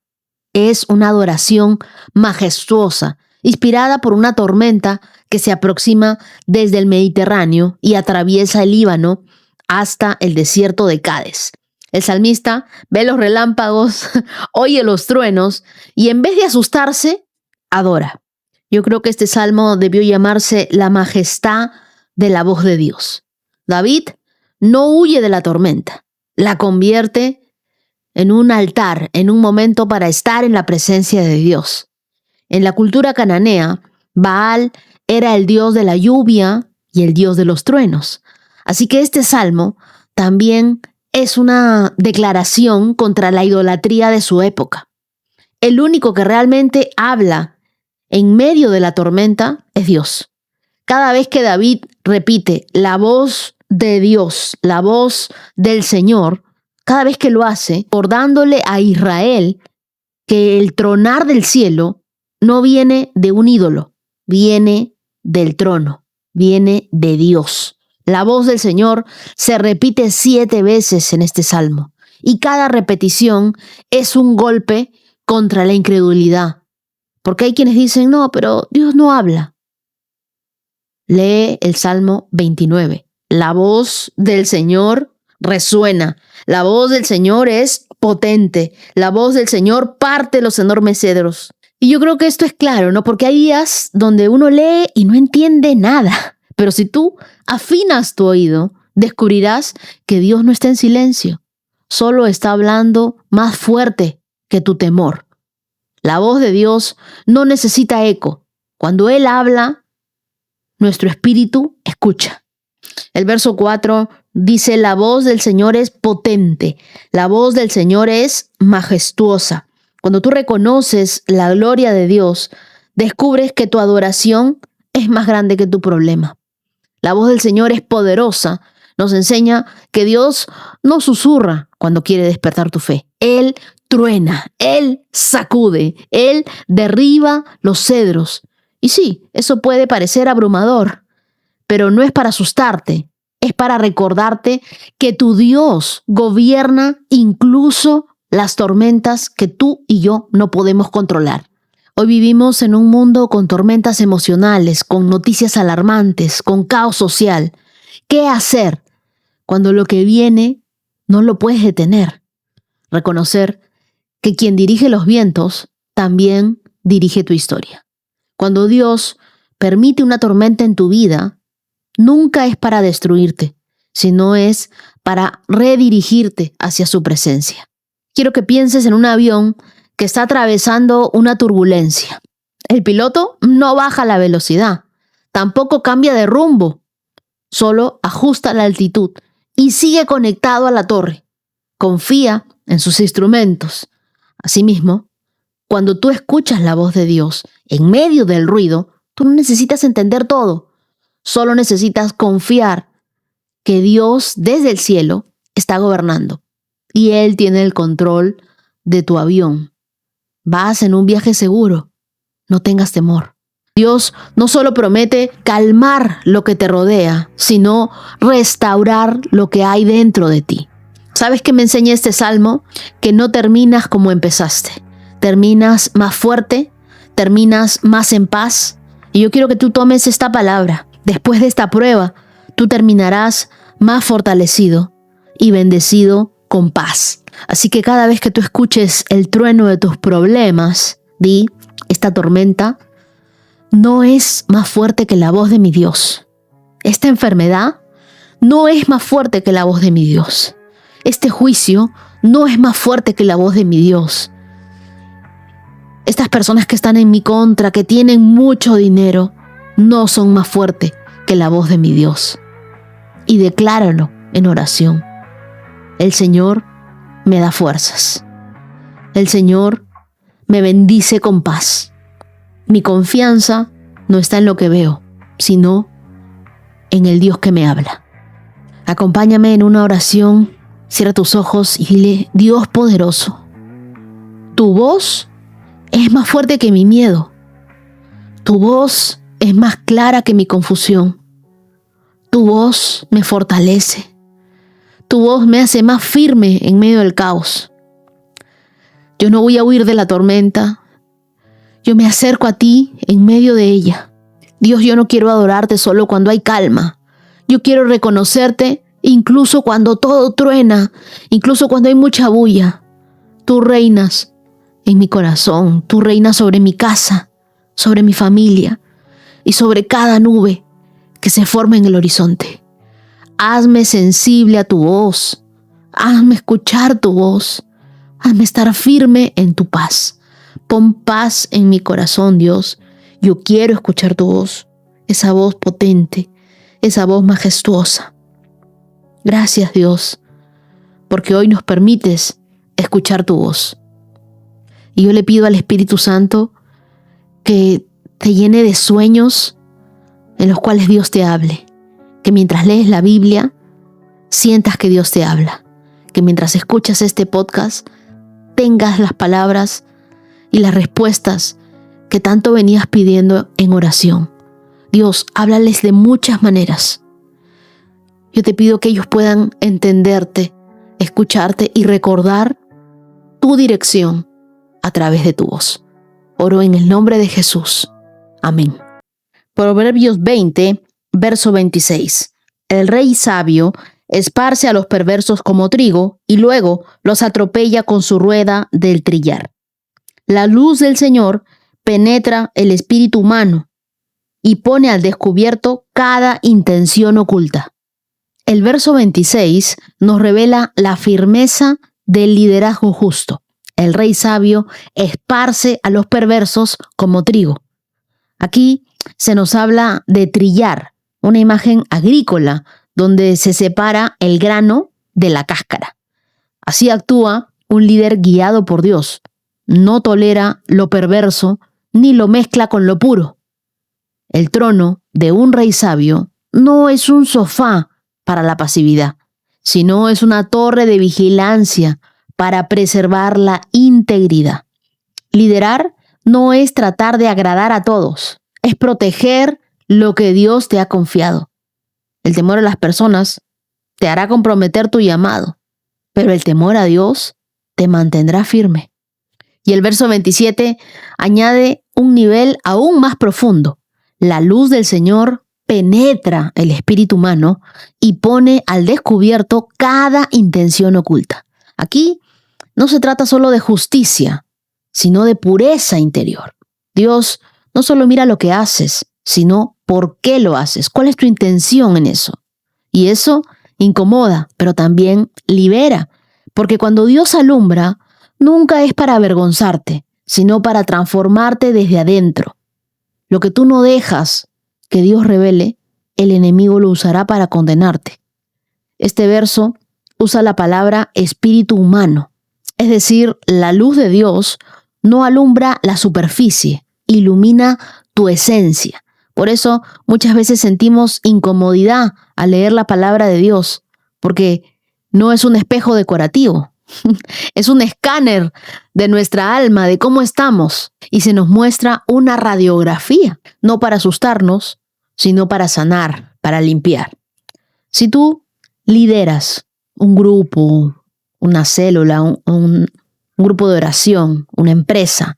Es una adoración majestuosa, inspirada por una tormenta que se aproxima desde el Mediterráneo y atraviesa el Líbano hasta el desierto de Cades. El salmista ve los relámpagos, oye los truenos y en vez de asustarse, adora. Yo creo que este salmo debió llamarse La majestad de la voz de Dios. David no huye de la tormenta, la convierte en un altar, en un momento para estar en la presencia de Dios. En la cultura cananea, Baal era el dios de la lluvia y el dios de los truenos. Así que este salmo también es una declaración contra la idolatría de su época. El único que realmente habla en medio de la tormenta es Dios. Cada vez que David repite la voz de Dios, la voz del Señor, cada vez que lo hace, recordándole a Israel que el tronar del cielo no viene de un ídolo, viene del trono, viene de Dios. La voz del Señor se repite 7 veces en este salmo y cada repetición es un golpe contra la incredulidad. Porque hay quienes dicen, no, pero Dios no habla. Lee el Salmo 29. La voz del Señor resuena. La voz del Señor es potente. La voz del Señor parte los enormes cedros. Y yo creo que esto es claro, ¿no? Porque hay días donde uno lee y no entiende nada. Pero si tú afinas tu oído, descubrirás que Dios no está en silencio. Solo está hablando más fuerte que tu temor. La voz de Dios no necesita eco. Cuando Él habla, nuestro espíritu escucha. El verso 4 dice, la voz del Señor es potente, la voz del Señor es majestuosa. Cuando tú reconoces la gloria de Dios, descubres que tu adoración es más grande que tu problema. La voz del Señor es poderosa. Nos enseña que Dios no susurra cuando quiere despertar tu fe. Él truena, Él sacude, Él derriba los cedros. Y sí, eso puede parecer abrumador, pero no es para asustarte, es para recordarte que tu Dios gobierna incluso las tormentas que tú y yo no podemos controlar. Hoy vivimos en un mundo con tormentas emocionales, con noticias alarmantes, con caos social. ¿Qué hacer cuando lo que viene no lo puedes detener? Reconocer que quien dirige los vientos también dirige tu historia. Cuando Dios permite una tormenta en tu vida, nunca es para destruirte, sino es para redirigirte hacia su presencia. Quiero que pienses en un avión que está atravesando una turbulencia. El piloto no baja la velocidad, tampoco cambia de rumbo, solo ajusta la altitud y sigue conectado a la torre. Confía en sus instrumentos. Asimismo, cuando tú escuchas la voz de Dios en medio del ruido, tú no necesitas entender todo, solo necesitas confiar que Dios desde el cielo está gobernando y Él tiene el control de tu avión. Vas en un viaje seguro, no tengas temor. Dios no solo promete calmar lo que te rodea, sino restaurar lo que hay dentro de ti. ¿Sabes qué me enseña este salmo? Que no terminas como empezaste. Terminas más fuerte, terminas más en paz. Y yo quiero que tú tomes esta palabra. Después de esta prueba, tú terminarás más fortalecido y bendecido con paz. Así que cada vez que tú escuches el trueno de tus problemas, di, esta tormenta no es más fuerte que la voz de mi Dios. Esta enfermedad no es más fuerte que la voz de mi Dios. Este juicio no es más fuerte que la voz de mi Dios. Estas personas que están en mi contra, que tienen mucho dinero, no son más fuertes que la voz de mi Dios. Y decláralo en oración. El Señor me da fuerzas. El Señor me bendice con paz. Mi confianza no está en lo que veo, sino en el Dios que me habla. Acompáñame en una oración. Cierra tus ojos y dile: Dios poderoso, tu voz es más fuerte que mi miedo. Tu voz es más clara que mi confusión. Tu voz me fortalece. Tu voz me hace más firme en medio del caos. Yo no voy a huir de la tormenta. Yo me acerco a ti en medio de ella. Dios, yo no quiero adorarte solo cuando hay calma. Yo quiero reconocerte incluso cuando todo truena, incluso cuando hay mucha bulla. Tú reinas en mi corazón, tú reinas sobre mi casa, sobre mi familia y sobre cada nube que se forma en el horizonte. Hazme sensible a tu voz, hazme escuchar tu voz, hazme estar firme en tu paz. Pon paz en mi corazón, Dios. Yo quiero escuchar tu voz, esa voz potente, esa voz majestuosa. Gracias, Dios, porque hoy nos permites escuchar tu voz. Y yo le pido al Espíritu Santo que te llene de sueños en los cuales Dios te hable. Que mientras lees la Biblia, sientas que Dios te habla. Que mientras escuchas este podcast, tengas las palabras y las respuestas que tanto venías pidiendo en oración. Dios, háblales de muchas maneras. Yo te pido que ellos puedan entenderte, escucharte y recordar tu dirección a través de tu voz. Oro en el nombre de Jesús. Amén. Proverbios 20, verso 26. El rey sabio esparce a los perversos como trigo y luego los atropella con su rueda del trillar. La luz del Señor penetra el espíritu humano y pone al descubierto cada intención oculta. El verso 26 nos revela la firmeza del liderazgo justo. El rey sabio esparce a los perversos como trigo. Aquí se nos habla de trillar, una imagen agrícola donde se separa el grano de la cáscara. Así actúa un líder guiado por Dios. No tolera lo perverso ni lo mezcla con lo puro. El trono de un rey sabio no es un sofá para la pasividad, sino es una torre de vigilancia para preservar la integridad. Liderar no es tratar de agradar a todos, es proteger lo que Dios te ha confiado. El temor a las personas te hará comprometer tu llamado, pero el temor a Dios te mantendrá firme. Y el verso 27 añade un nivel aún más profundo. La luz del Señor penetra el espíritu humano y pone al descubierto cada intención oculta. Aquí no se trata solo de justicia, sino de pureza interior. Dios no solo mira lo que haces, sino por qué lo haces, cuál es tu intención en eso. Y eso incomoda, pero también libera. Porque cuando Dios alumbra, nunca es para avergonzarte, sino para transformarte desde adentro. Lo que tú no dejas que Dios revele, el enemigo lo usará para condenarte. Este verso usa la palabra espíritu humano, es decir, la luz de Dios no alumbra la superficie, ilumina tu esencia. Por eso muchas veces sentimos incomodidad al leer la palabra de Dios, porque no es un espejo decorativo, es un escáner de nuestra alma, de cómo estamos, y se nos muestra una radiografía, no para asustarnos, sino para sanar, para limpiar. Si tú lideras un grupo, una célula, un grupo de oración, una empresa,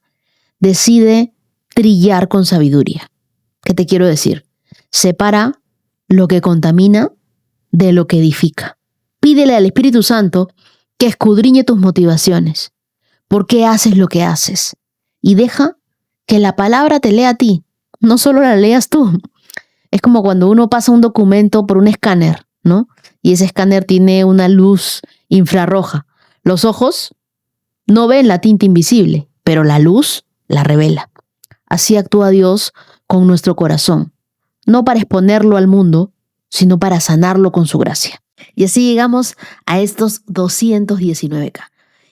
decide trillar con sabiduría. ¿Qué te quiero decir? Separa lo que contamina de lo que edifica. Pídele al Espíritu Santo que escudriñe tus motivaciones. ¿Por qué haces lo que haces? Y deja que la palabra te lea a ti, no solo la leas tú. Es como cuando uno pasa un documento por un escáner, ¿no? Y ese escáner tiene una luz infrarroja. Los ojos no ven la tinta invisible, pero la luz la revela. Así actúa Dios con nuestro corazón, no para exponerlo al mundo, sino para sanarlo con su gracia. Y así llegamos a estos 219K.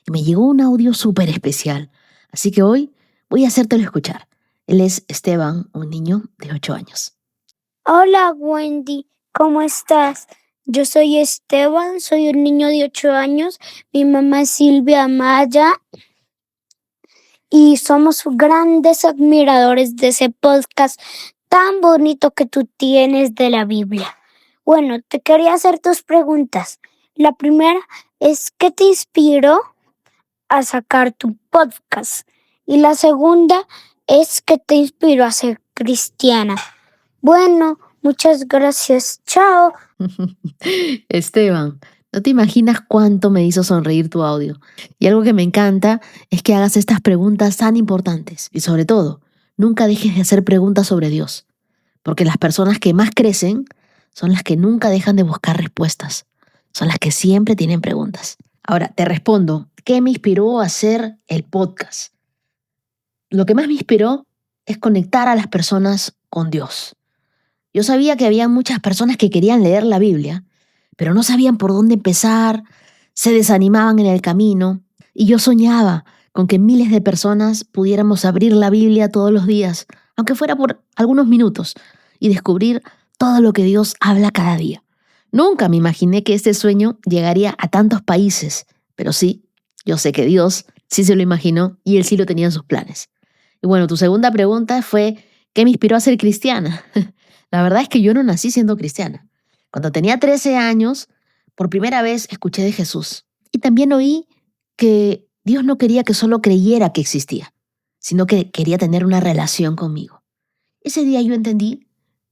Y me llegó un audio súper especial, así que hoy voy a hacértelo escuchar. Él es Esteban, un niño de 8 años. Hola Wendy, ¿cómo estás? Yo soy Esteban, soy un niño de 8 años, mi mamá es Silvia Maya y somos grandes admiradores de ese podcast tan bonito que tú tienes de la Biblia. Bueno, te quería hacer dos preguntas. La primera es, ¿qué te inspiró a sacar tu podcast? Y la segunda es, ¿qué te inspiró a ser cristiana? Bueno, muchas gracias. Chao. Esteban, no te imaginas cuánto me hizo sonreír tu audio. Y algo que me encanta es que hagas estas preguntas tan importantes. Y sobre todo, nunca dejes de hacer preguntas sobre Dios. Porque las personas que más crecen son las que nunca dejan de buscar respuestas. Son las que siempre tienen preguntas. Ahora, te respondo, ¿qué me inspiró a hacer el podcast? Lo que más me inspiró es conectar a las personas con Dios. Yo sabía que había muchas personas que querían leer la Biblia, pero no sabían por dónde empezar, se desanimaban en el camino, y yo soñaba con que miles de personas pudiéramos abrir la Biblia todos los días, aunque fuera por algunos minutos, y descubrir todo lo que Dios habla cada día. Nunca me imaginé que este sueño llegaría a tantos países, pero sí, yo sé que Dios sí se lo imaginó y Él sí lo tenía en sus planes. Y bueno, tu segunda pregunta fue, ¿qué me inspiró a ser cristiana? La verdad es que yo no nací siendo cristiana. Cuando tenía 13 años, por primera vez escuché de Jesús. Y también oí que Dios no quería que solo creyera que existía, sino que quería tener una relación conmigo. Ese día yo entendí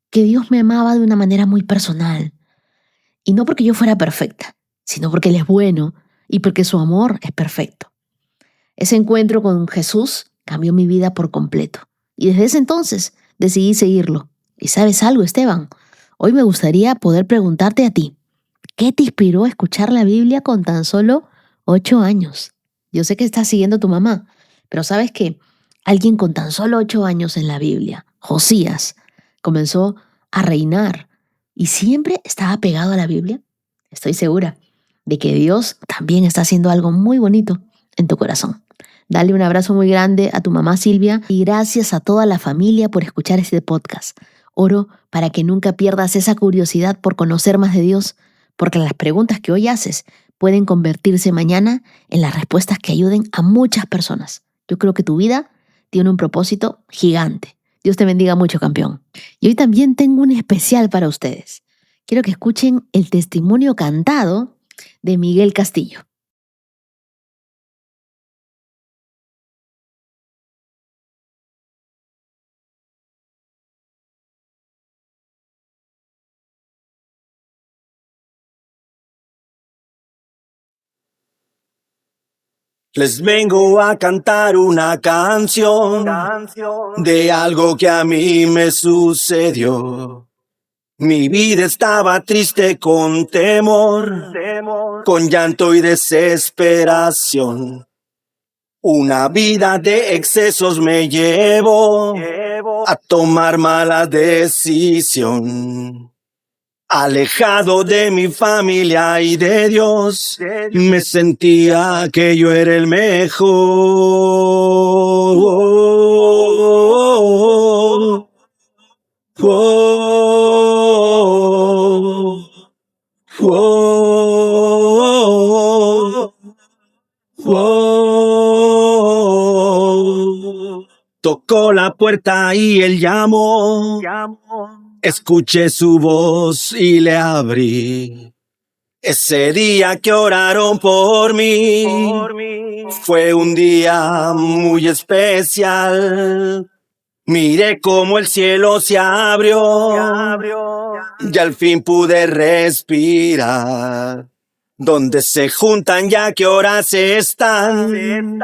que Dios me amaba de una manera muy personal. Y no porque yo fuera perfecta, sino porque Él es bueno y porque su amor es perfecto. Ese encuentro con Jesús cambió mi vida por completo. Y desde ese entonces decidí seguirlo. ¿Y sabes algo, Esteban? Hoy me gustaría poder preguntarte a ti, ¿qué te inspiró a escuchar la Biblia con tan solo 8 años? Yo sé que estás siguiendo a tu mamá, pero ¿sabes qué? Alguien con tan solo 8 años en la Biblia, Josías, comenzó a reinar y siempre estaba pegado a la Biblia. Estoy segura de que Dios también está haciendo algo muy bonito en tu corazón. Dale un abrazo muy grande a tu mamá Silvia y gracias a toda la familia por escuchar este podcast. Oro para que nunca pierdas esa curiosidad por conocer más de Dios, porque las preguntas que hoy haces pueden convertirse mañana en las respuestas que ayuden a muchas personas. Yo creo que tu vida tiene un propósito gigante. Dios te bendiga mucho, campeón. Y hoy también tengo un especial para ustedes. Quiero que escuchen el testimonio cantado de Miguel Castillo. Les vengo a cantar una canción de algo que a mí me sucedió. Mi vida estaba triste con temor, con llanto y desesperación. Una vida de excesos me llevó a tomar mala decisión. Alejado de mi familia y de Dios, me sentía que yo era el mejor. Tocó la puerta y él llamó. Escuché su voz y le abrí. Ese día que oraron por mí fue un día muy especial. Miré cómo el cielo se abrió y al fin pude respirar. Donde se juntan ya que horas están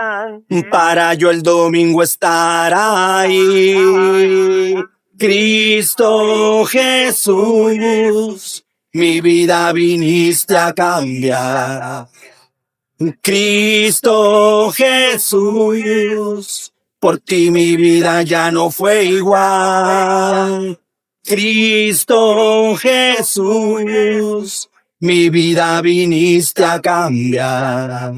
para yo el domingo estar ahí. Cristo Jesús, mi vida viniste a cambiar. Cristo Jesús, por ti mi vida ya no fue igual. Cristo Jesús, mi vida viniste a cambiar.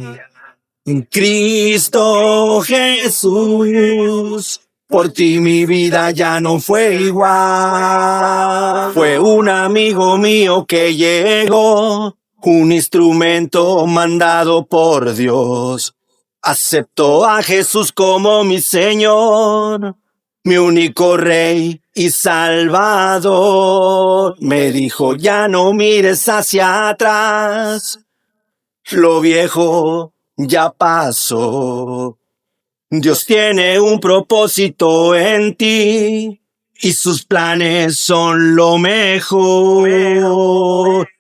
Cristo Jesús, por ti mi vida ya no fue igual. Fue un amigo mío que llegó, un instrumento mandado por Dios. Aceptó a Jesús como mi Señor, mi único Rey y Salvador. Me dijo, ya no mires hacia atrás, lo viejo ya pasó. Dios tiene un propósito en ti y sus planes son lo mejor.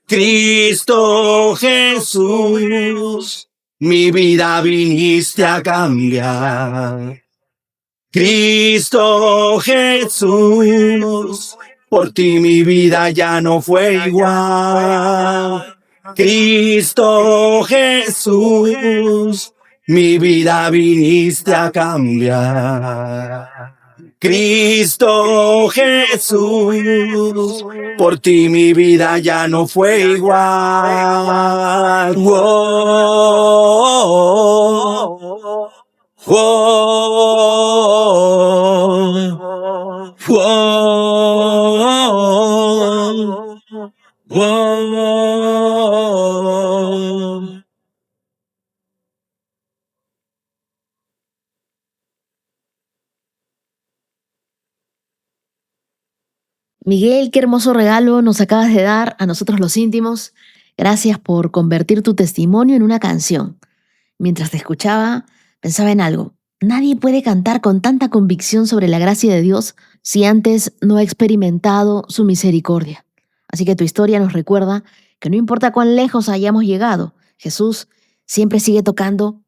Cristo Jesús, mi vida viniste a cambiar. Cristo Jesús, por ti mi vida ya no fue igual. Cristo Jesús, mi vida viniste a cambiar. Cristo Jesús, por ti mi vida ya no fue igual. Wow. Wow. Wow. Wow. Miguel, qué hermoso regalo nos acabas de dar a nosotros los íntimos. Gracias por convertir tu testimonio en una canción. Mientras te escuchaba, pensaba en algo. Nadie puede cantar con tanta convicción sobre la gracia de Dios si antes no ha experimentado su misericordia. Así que tu historia nos recuerda que no importa cuán lejos hayamos llegado, Jesús siempre sigue tocando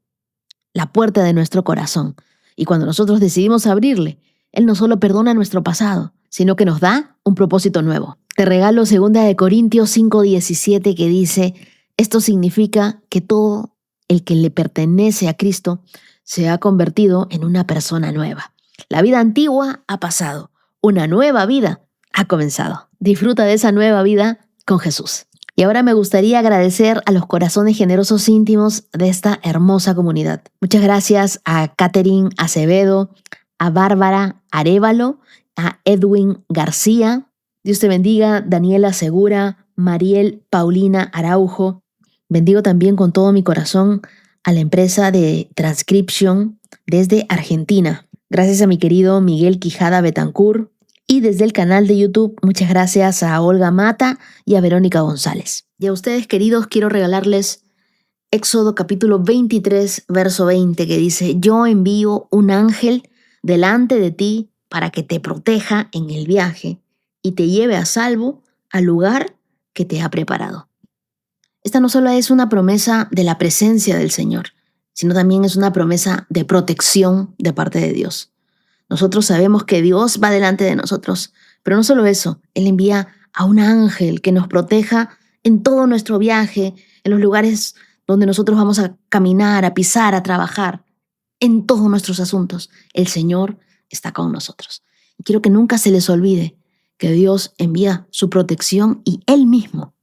la puerta de nuestro corazón. Y cuando nosotros decidimos abrirle, Él no solo perdona nuestro pasado, sino que nos da un propósito nuevo. Te regalo 2 Corintios 5:17 que dice, esto significa que todo el que le pertenece a Cristo se ha convertido en una persona nueva. La vida antigua ha pasado, una nueva vida ha comenzado. Disfruta de esa nueva vida con Jesús. Y ahora me gustaría agradecer a los corazones generosos íntimos de esta hermosa comunidad. Muchas gracias a Catherine Acevedo, a Bárbara Arévalo, a Edwin García. Dios te bendiga, Daniela Segura, Mariel Paulina Araujo. Bendigo también con todo mi corazón a la empresa de transcripción desde Argentina. Gracias a mi querido Miguel Quijada Betancourt. Y desde el canal de YouTube, muchas gracias a Olga Mata y a Verónica González. Y a ustedes, queridos, quiero regalarles Éxodo capítulo 23, verso 20, que dice, yo envío un ángel delante de ti para que te proteja en el viaje y te lleve a salvo al lugar que te ha preparado. Esta no solo es una promesa de la presencia del Señor, sino también es una promesa de protección de parte de Dios. Nosotros sabemos que Dios va delante de nosotros, pero no solo eso, Él envía a un ángel que nos proteja en todo nuestro viaje, en los lugares donde nosotros vamos a caminar, a pisar, a trabajar, en todos nuestros asuntos. El Señor está con nosotros. Y quiero que nunca se les olvide que Dios envía su protección y Él mismo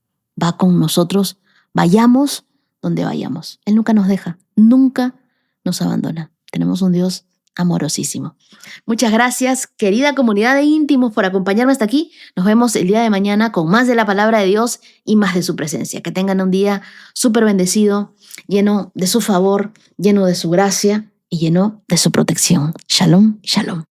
va con nosotros, vayamos donde vayamos. Él nunca nos deja, nunca nos abandona. Tenemos un Dios amorosísimo. Muchas gracias, querida comunidad de íntimos, por acompañarme hasta aquí. Nos vemos el día de mañana con más de la palabra de Dios y más de su presencia. Que tengan un día súper bendecido, lleno de su favor, lleno de su gracia y lleno de su protección. Shalom, shalom.